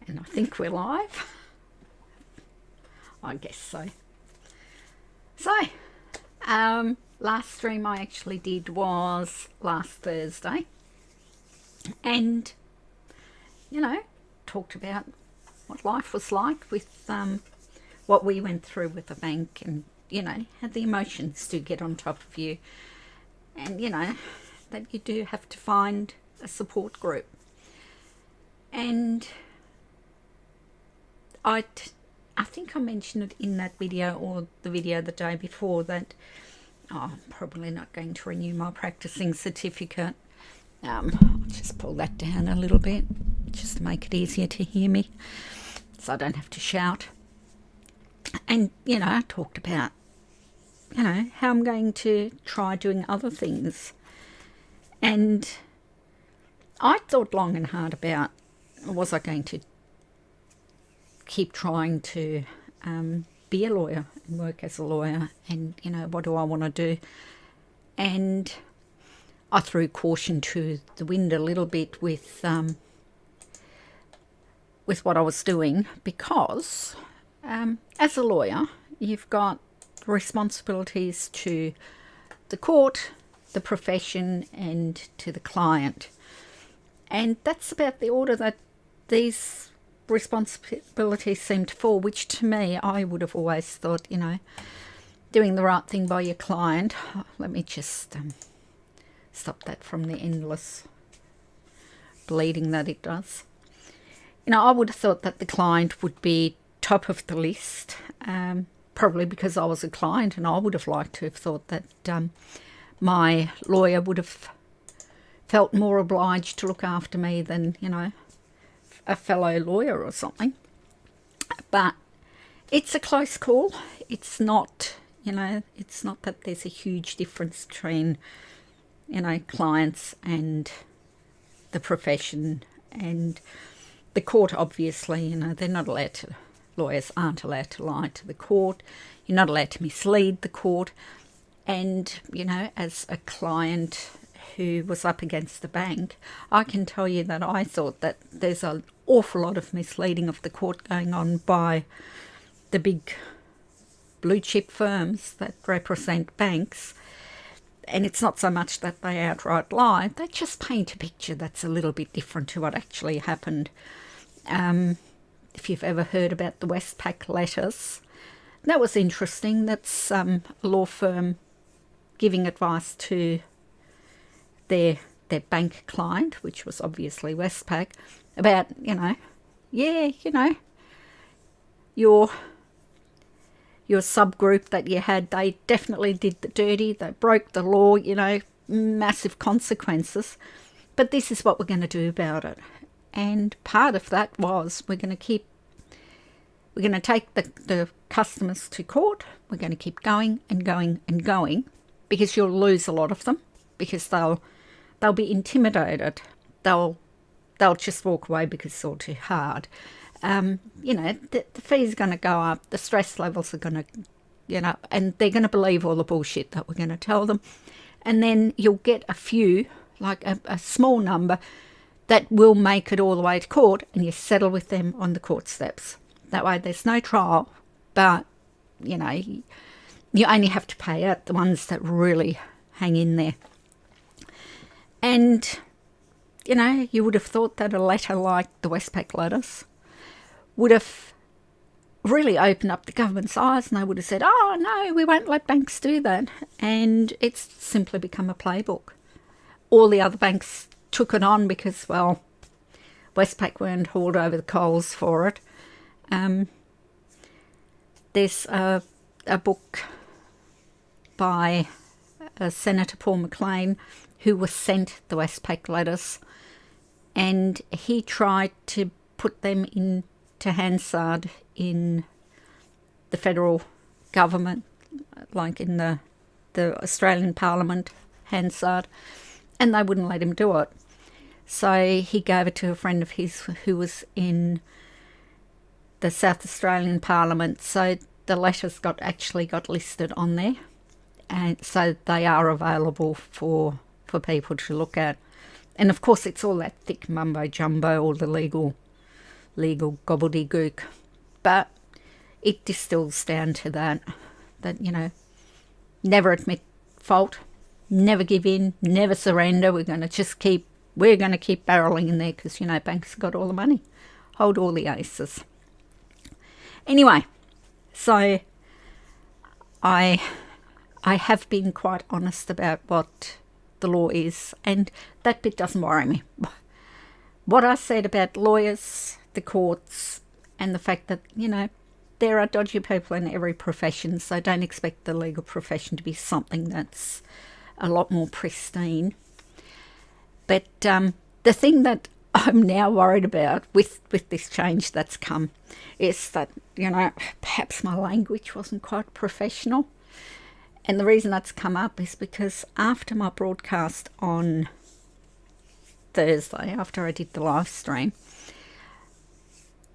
And I think we're live. I guess so. So, last stream I actually did was last Thursday. And, you know, talked about what life was like with what we went through with the bank, and, you know, how the emotions do get on top of you. And, you know, that you do have to find a support group. And I think I mentioned it in that video or the video the day before that I'm probably not going to renew my practicing certificate. I'll just pull that down a little bit just to make it easier to hear me so I don't have to shout. And, you know, I talked about, you know, how I'm going to try doing other things. And I thought long and hard about, was I going to keep trying to be a lawyer and work as a lawyer, and, you know, what do I want to do? And I threw caution to the wind a little bit with what I was doing, because as a lawyer, you've got responsibilities to the court, the profession, and to the client. And that's about the order that these responsibilities seem to fall, which to me, I would have always thought, you know, doing the right thing by your client. Let me just stop that from the endless bleeding that it does. You know, I would have thought that the client would be top of the list, probably because I was a client, and I would have liked to have thought that my lawyer would have felt more obliged to look after me than, you know, a fellow lawyer or something. But it's a close call. It's not, you know, it's not that there's a huge difference between, you know, clients and the profession. And the court, obviously, you know, they're not allowed to, lawyers aren't allowed to lie to the court. You're not allowed to mislead the court. And, you know, as a client who was up against the bank, I can tell you that I thought that there's an awful lot of misleading of the court going on by the big blue chip firms that represent banks. And it's not so much that they outright lie, they just paint a picture that's a little bit different to what actually happened. If you've ever heard about the Westpac Lettuce, that was interesting. That's a law firm giving advice to their bank client, which was obviously Westpac, about, you know, yeah, you know, your subgroup that you had, they definitely did the dirty, they broke the law, you know, massive consequences, but this is what we're going to do about it. And part of that was we're going to take the customers to court. We're going to keep going and going and going, because you'll lose a lot of them, because they'll be intimidated. They'll just walk away because it's all too hard. You know, the fees are going to go up, the stress levels are going to, you know, and they're going to believe all the bullshit that we're going to tell them. And then you'll get a few, like a small number, that will make it all the way to court, and you settle with them on the court steps. That way there's no trial, but, you know, you only have to pay out the ones that really hang in there. And, you know, you would have thought that a letter like the Westpac Lettuce would have really opened up the government's eyes, and they would have said, oh, no, we won't let banks do that. And it's simply become a playbook. All the other banks took it on because, well, Westpac weren't hauled over the coals for it. There's a book by Senator Paul Mclean, who was sent the Westpac Lettuce, and he tried to put them into Hansard in the federal government, like in the Australian Parliament, Hansard, and they wouldn't let him do it. So he gave it to a friend of his who was in the South Australian Parliament. So the letters actually got listed on there, and so they are available for people to look at. And of course it's all that thick mumbo jumbo, all the legal gobbledygook. But it distills down to that, never admit fault, never give in, never surrender. We're going to keep barreling in there because, banks have got all the money, hold all the aces. Anyway, so I have been quite honest about what the law is, and that bit doesn't worry me. What I said about lawyers, the courts, and the fact that, there are dodgy people in every profession, so don't expect the legal profession to be something that's a lot more pristine. But the thing that I'm now worried about with this change that's come is that, perhaps my language wasn't quite professional. And the reason that's come up is because after my broadcast on Thursday, after I did the live stream,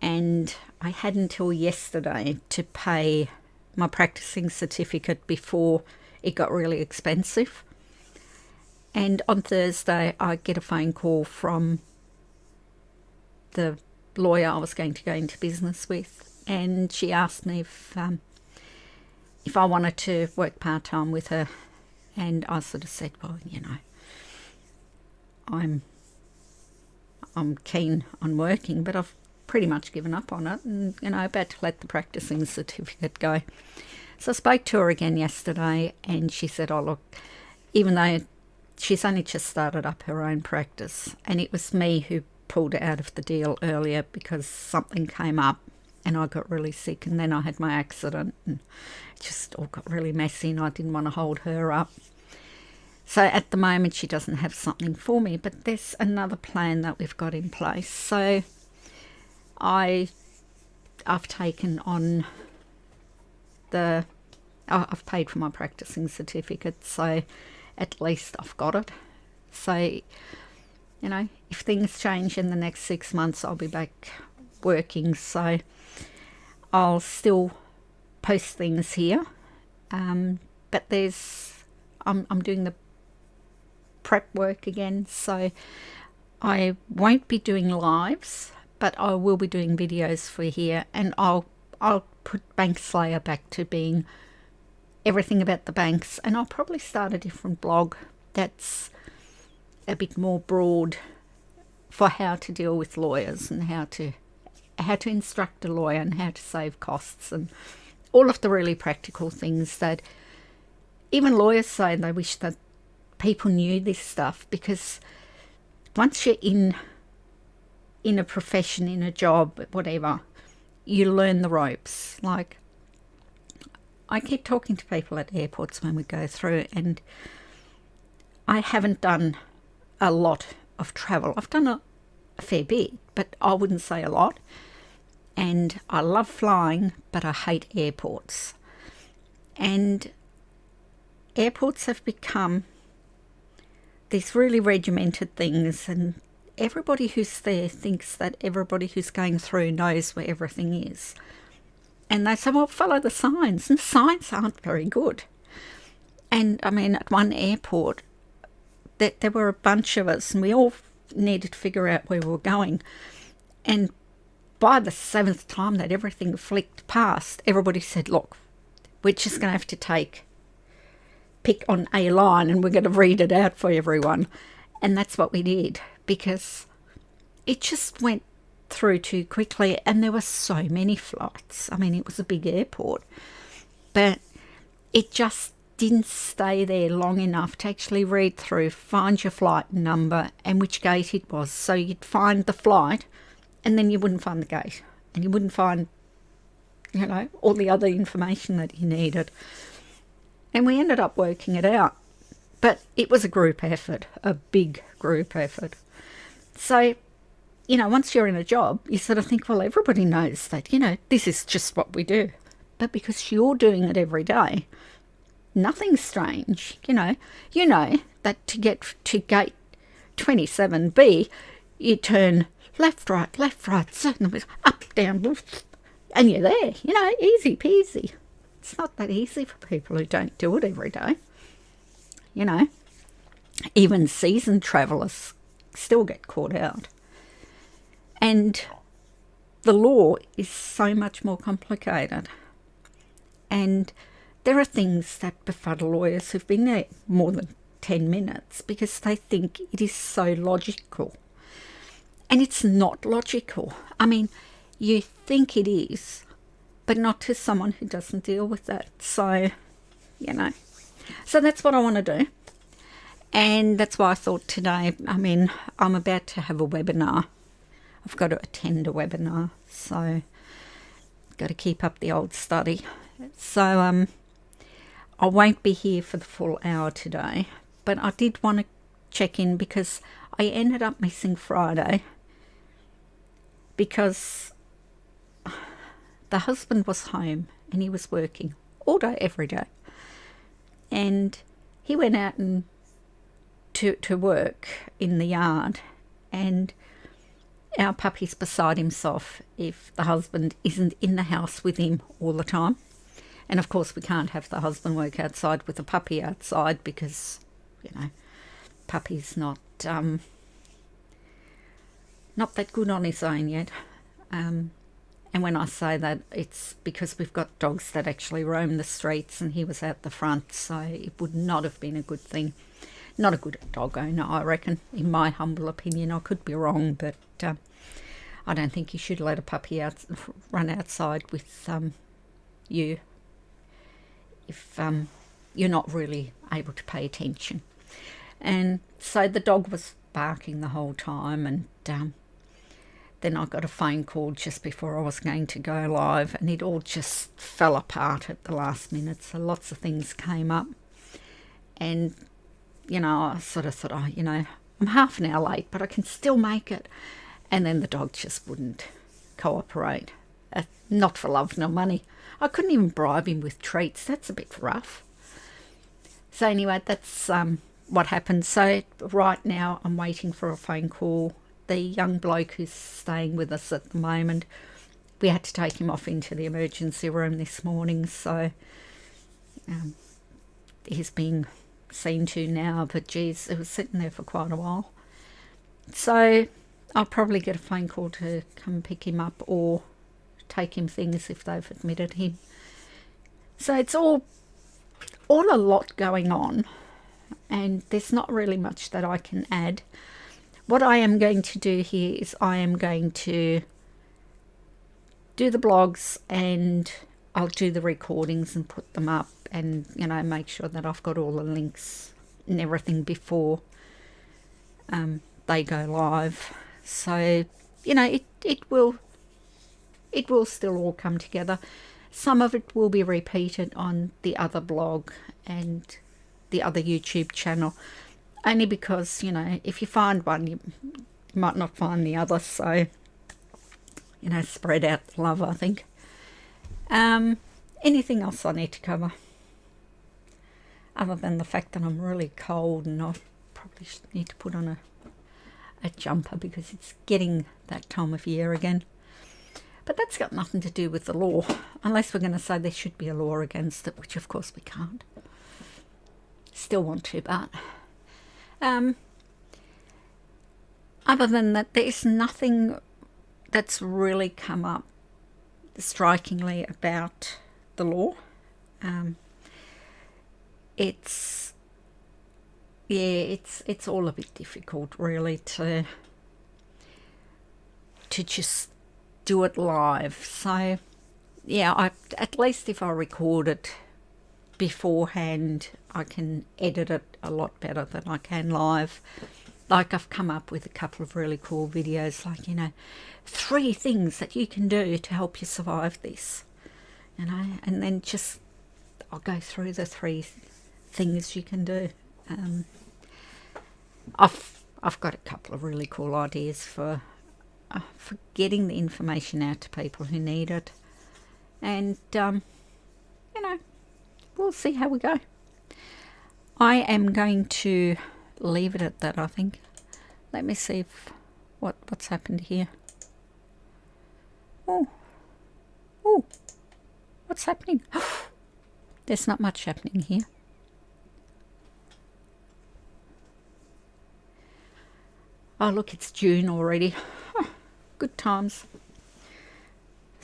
and I had until yesterday to pay my practicing certificate before it got really expensive. And on Thursday, I get a phone call from the lawyer I was going to go into business with, and she asked me if I wanted to work part-time with her. And I sort of said, well, I'm keen on working, but I've pretty much given up on it, and about to let the practicing certificate go. So I spoke to her again yesterday, and she said, oh look, even though she's only just started up her own practice, and it was me who pulled out of the deal earlier because something came up and I got really sick, and then I had my accident, and it just all got really messy, and I didn't want to hold her up. So at the moment she doesn't have something for me, but there's another plan that we've got in place. So I've taken on I've paid for my practicing certificate, so at least I've got it. So, if things change in the next 6 months, I'll be back working. So I'll still post things here, but I'm doing the prep work again, so I won't be doing lives, but I will be doing videos for here, and I'll put Bank Slayer back to being everything about the banks, and I'll probably start a different blog that's a bit more broad for how to deal with lawyers, and how to instruct a lawyer, and how to save costs, and all of the really practical things that even lawyers say they wish that people knew this stuff, because once you're in a profession, in a job, whatever, you learn the ropes. Like, I keep talking to people at airports when we go through, and I haven't done a lot of travel. I've done a fair bit, but I wouldn't say a lot. And I love flying, but I hate airports. And airports have become these really regimented things, and everybody who's there thinks that everybody who's going through knows where everything is. And they say, well, follow the signs. And the signs aren't very good. And I mean, at one airport, there were a bunch of us, and we all needed to figure out where we were going. And by the 7th time that everything flicked past, everybody said, look, we're just going to have to pick on a line, and we're going to read it out for everyone. And that's what we did, because it just went through too quickly, and there were so many flights. I mean, it was a big airport, but it just didn't stay there long enough to actually read through, find your flight number and which gate it was. So you'd find the flight, and then you wouldn't find the gate, and you wouldn't find, all the other information that you needed. And we ended up working it out, but it was a group effort, a big group effort. So, once you're in a job, you sort of think, well, everybody knows that, this is just what we do. But because you're doing it every day, nothing's strange. You know that to get to gate 27B, you turn left, right, up, down, and you're there. Easy peasy. It's not that easy for people who don't do it every day. Even seasoned travellers still get caught out. And the law is so much more complicated. And there are things that befuddle lawyers who've been there more than 10 minutes because they think it is so logical. And it's not logical. I mean, you think it is, but not to someone who doesn't deal with that. So, you know. So that's what I want to do. And that's why I thought today, I mean, I'm about to have a webinar. I've got to attend a webinar. So, got to keep up the old study. So, I won't be here for the full hour today. But I did want to check in because I ended up missing Friday because the husband was home and he was working all day, every day. And he went out and to work in the yard, and our puppy's beside himself if the husband isn't in the house with him all the time. And of course we can't have the husband work outside with the puppy outside because, you know, puppy's not that good on his own yet. And when I say that, it's because we've got dogs that actually roam the streets and he was out the front, so it would not have been a good thing. Not a good dog owner, I reckon, in my humble opinion. I could be wrong, but I don't think you should let a puppy run outside with you if you're not really able to pay attention. And so the dog was barking the whole time, and then I got a phone call just before I was going to go live, and it all just fell apart at the last minute. So lots of things came up, and you know, I sort of thought, oh, you know, I'm half an hour late, but I can still make it. And then the dog just wouldn't cooperate. Not for love nor money. I couldn't even bribe him with treats. That's a bit rough. So anyway, that's what happened. So right now I'm waiting for a phone call. The young bloke who's staying with us at the moment, we had to take him off into the emergency room this morning. So he's being seen to now, but geez, it was sitting there for quite a while. So I'll probably get a phone call to come pick him up or take him things if they've admitted him. So it's all a lot going on, and there's not really much that I can add. What I am going to do here is I am going to do the blogs, and I'll do the recordings and put them up, and you know, make sure that I've got all the links and everything before they go live. So you know, it will still all come together. Some of it will be repeated on the other blog and the other YouTube channel, only because, you know, if you find one, you might not find the other. So, you know, spread out the love, I think. Anything else I need to cover? Other than the fact that I'm really cold and I probably need to put on a jumper because it's getting that time of year again. But that's got nothing to do with the law, unless we're going to say there should be a law against it, which of course we can't. Still want to, but other than that, there's nothing that's really come up strikingly about the law. It's all a bit difficult, really, to just do it live. So yeah, at least if I record it beforehand, I can edit it a lot better than I can live. Like, I've come up with a couple of really cool videos, like, you know, 3 things that you can do to help you survive this, you know, and then just I'll go through the 3 things you can do. I've got a couple of really cool ideas for getting the information out to people who need it, and you know, we'll see how we go. I am going to leave it at that, I think. Let me see what's happened here. Oh, what's happening? There's not much happening here. Oh look, it's June already. Good times.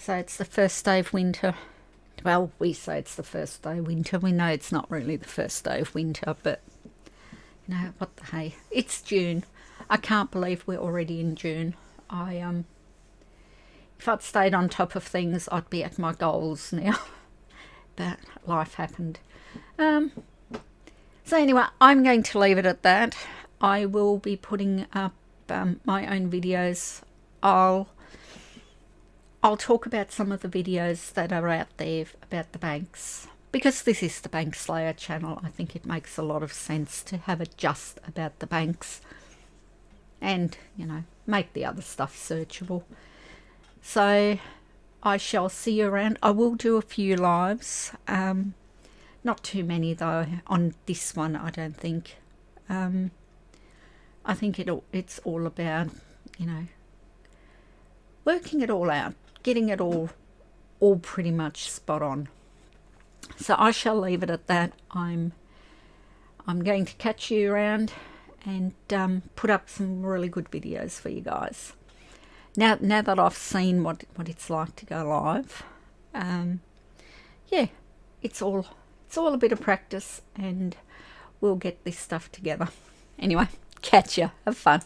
So it's the first day of winter. Well, we say it's the first day of winter. We know it's not really the first day of winter, but you know, what the hey. It's June. I can't believe we're already in June. If I'd stayed on top of things, I'd be at my goals now. But life happened. So anyway, I'm going to leave it at that. I will be putting up my own videos. I'll talk about some of the videos that are out there about the banks. Because this is the Bank Slayer channel, I think it makes a lot of sense to have it just about the banks. And, you know, make the other stuff searchable. So I shall see you around. I will do a few lives. Not too many though on this one, I don't think. I think it's all about, you know, working it all out, getting it all pretty much spot on. So I shall leave it at that. I'm going to catch you around and put up some really good videos for you guys. Now that I've seen what it's like to go live, yeah, it's all a bit of practice, and we'll get this stuff together. Anyway, catch ya. Have fun.